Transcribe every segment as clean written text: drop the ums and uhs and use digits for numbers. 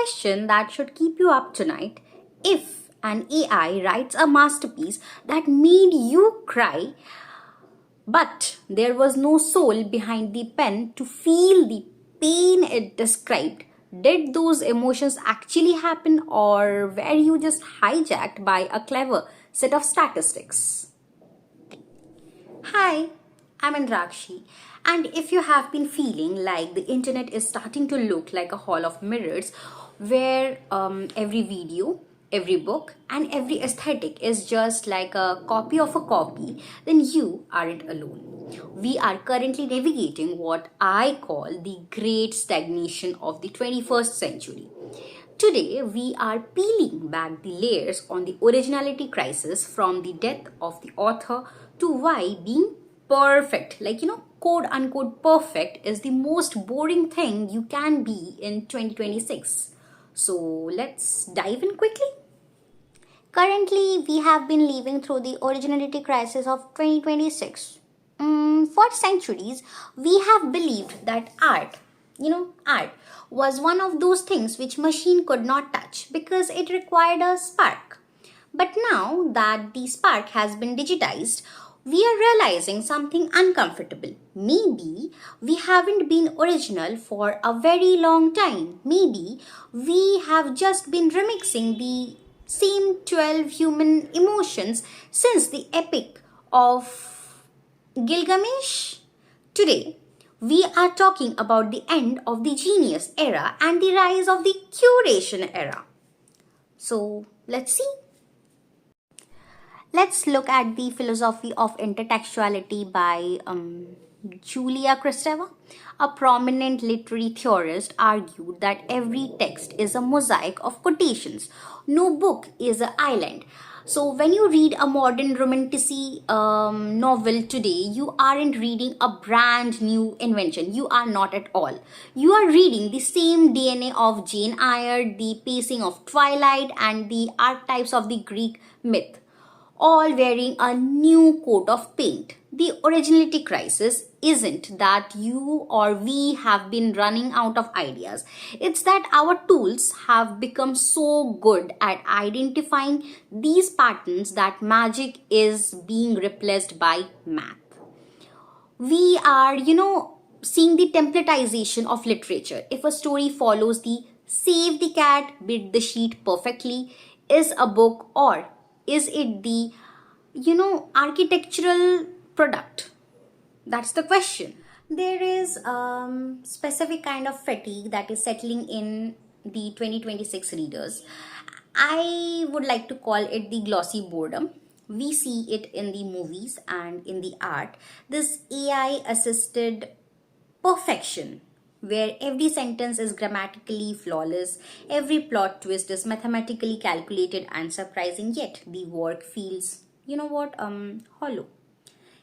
question that should keep you up tonight. If an AI writes a masterpiece that made you cry, but there was no soul behind the pen to feel the pain it described, did those emotions actually happen, or were you just hijacked by a clever set of statistics? Hi, I'm Indrakshee, and if you have been feeling like the internet is starting to look like a hall of mirrors where every video, every book, and every aesthetic is just like a copy of a copy, then you aren't alone. We are currently navigating what I call the great stagnation of the 21st century. Today, we are peeling back the layers on the originality crisis, from the death of the author to why being perfect, quote unquote perfect, is the most boring thing you can be in 2026. So, let's dive in quickly. Currently, we have been living through the originality crisis of 2026. For centuries, we have believed that art was one of those things which machine could not touch because it required a spark. But now that the spark has been digitized, we are realizing something uncomfortable. Maybe we haven't been original for a very long time. Maybe we have just been remixing the same 12 human emotions since the epic of Gilgamesh. Today, we are talking about the end of the genius era and the rise of the curation era. So, let's see. Let's look at the philosophy of intertextuality by Julia Kristeva. A prominent literary theorist argued that every text is a mosaic of quotations. No book is an island. So when you read a modern romantic novel today, you aren't reading a brand new invention. You are not at all. You are reading the same DNA of Jane Eyre, the pacing of Twilight, and the archetypes of the Greek myth, all wearing a new coat of paint. The originality crisis isn't that you or we have been running out of ideas. It's that our tools have become so good at identifying these patterns that magic is being replaced by math. We are, seeing the templatization of literature. If a story follows the save the cat, bit the sheet perfectly, is a book, or is it the, architectural product? That's the question. There is specific kind of fatigue that is settling in the 2026 readers. I would like to call it the glossy boredom. We see it in the movies and in the art. This AI assisted perfection, where every sentence is grammatically flawless, every plot twist is mathematically calculated and surprising, yet the work feels, hollow.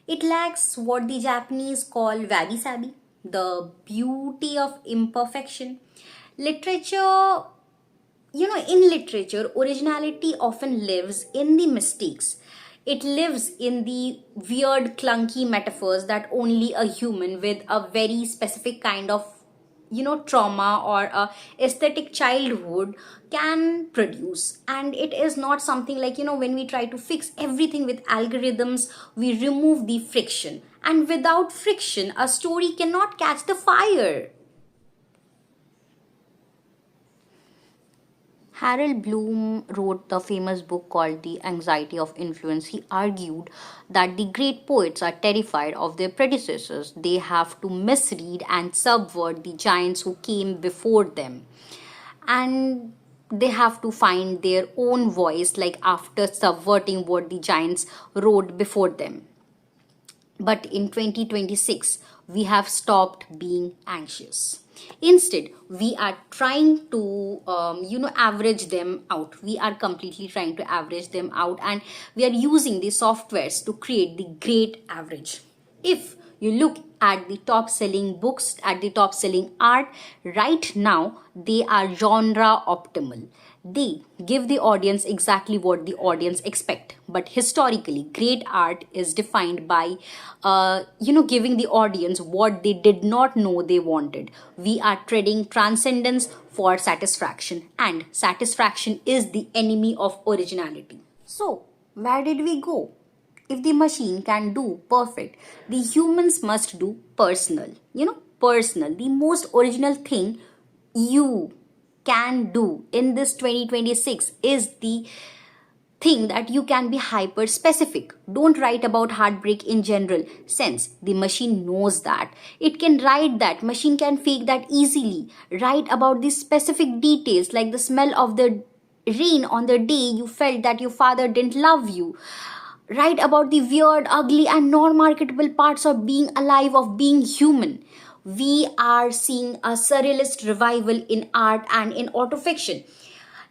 It lacks what the Japanese call wabi-sabi, the beauty of imperfection. Literature, in literature, originality often lives in the mistakes. It lives in the weird, clunky metaphors that only a human with a very specific kind of, trauma or a aesthetic childhood can produce. And it is not something like, when we try to fix everything with algorithms, we remove the friction. And without friction, a story cannot catch the fire. Harold Bloom wrote the famous book called The Anxiety of Influence. He argued that the great poets are terrified of their predecessors. They have to misread and subvert the giants who came before them. And they have to find their own voice, like after subverting what the giants wrote before them. But in 2026, we have stopped being anxious. Instead, we are trying to, average them out. We are completely trying to average them out, and we are using the softwares to create the great average. If you look at the top selling books, at the top selling art, right now, they are genre optimal. They give the audience exactly what the audience expect. But historically, great art is defined by, giving the audience what they did not know they wanted. We are trading transcendence for satisfaction, and satisfaction is the enemy of originality. So, where did we go? If the machine can do perfect, the humans must do personal. Personal. The most original thing you can do in this 2026 is the thing that you can be hyper specific. Don't write about heartbreak in general sense. The machine knows that. It can write that. Machine can fake that easily. Write about the specific details like the smell of the rain on the day you felt that your father didn't love you. Write about the weird, ugly, and non marketable parts of being alive, of being human. We are seeing a surrealist revival in art and in autofiction,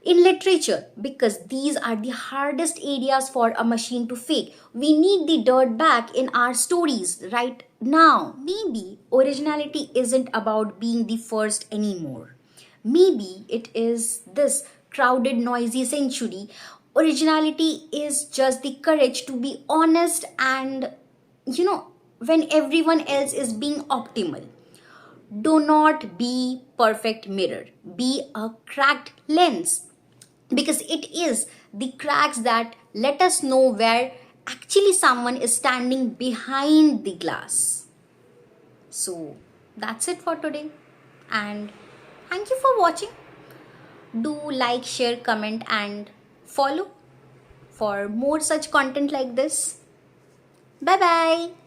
in literature, because these are the hardest areas for a machine to fake. We need the dirt back in our stories right now. Maybe originality isn't about being the first anymore. Maybe it is this crowded, noisy century. Originality is just the courage to be honest and, when everyone else is being optimal. Do not be perfect mirror. Be a cracked lens, because it is the cracks that let us know where actually someone is standing behind the glass. So that's it for today, and thank you for watching. Do like, share, comment, and follow for more such content like this. Bye bye.